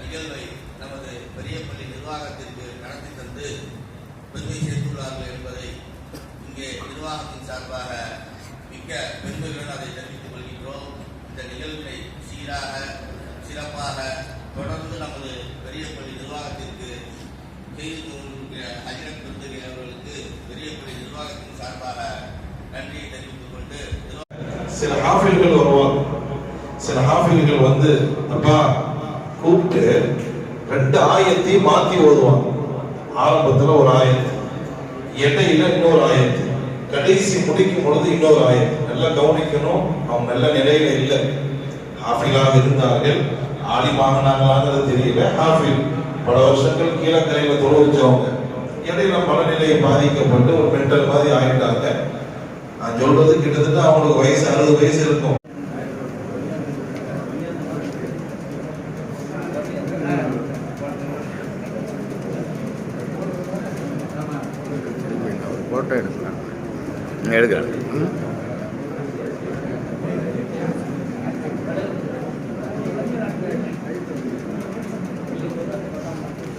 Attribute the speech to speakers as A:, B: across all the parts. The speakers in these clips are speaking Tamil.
A: நிகழ்வை நமது பெரியப்பள்ளி நிர்வாகத்திற்கு நடத்தி தந்து பெருமை சேர்த்துள்ளார்கள் என்பதை இங்கே நிர்வாகத்தின் சார்பாக மிக்க பெருமையுடன் அதை தெரிவித்துக் கொள்கின்றோம். இந்த நிகழ்வினை சீராக சிறப்பாக தொடர்ந்து நமது பெரியப்பள்ளி நிர்வாகத்திற்கு செய்து கொண்டிருக்கிற அஜிரத் பெருந்தகை அவர்களுக்கு பெரியப்பள்ளி நிர்வாகத்தின் சார்பாக நன்றியை தெரிவித்துக் கொண்டு,
B: சில ஹாஃபில்கள் வருவாங்க. சில ஹாஃபில்கள் வந்து அப்பா கூப்பிட்டு 2 ஆயத்தையும் மாத்தி ஓதுவாங்க. ஆரம்பத்துல ஒரு ஆயத்து, இடையில இன்னொரு ஆயத்து, கடைசி முடிக்கும் பொழுது இன்னொரு ஆயத்து. நல்லா கவனிக்கணும். அவங்க நல்ல நிலையில இல்லை, ஹாஃபிலாக இருந்தார்கள். ஆலிமாகனாங்களாங்கிறது தெரியல. ஹாஃபில் பல வருஷங்கள் கீழக்கரையில தொழ வச்சவங்க இடையில மனநிலையை பாதிக்கப்பட்டு ஒரு மென்டல் மாதிரி ஆயிட்டாங்க. நான் சொல்றது கிட்டத்தட்ட அவங்களுக்கு வயசு 60 வயசு இருக்கும்.
C: போட்டோ எடுக்கலாம், எடுக்கிறேன்.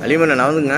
C: அலிமண்ணா நவந்துங்க.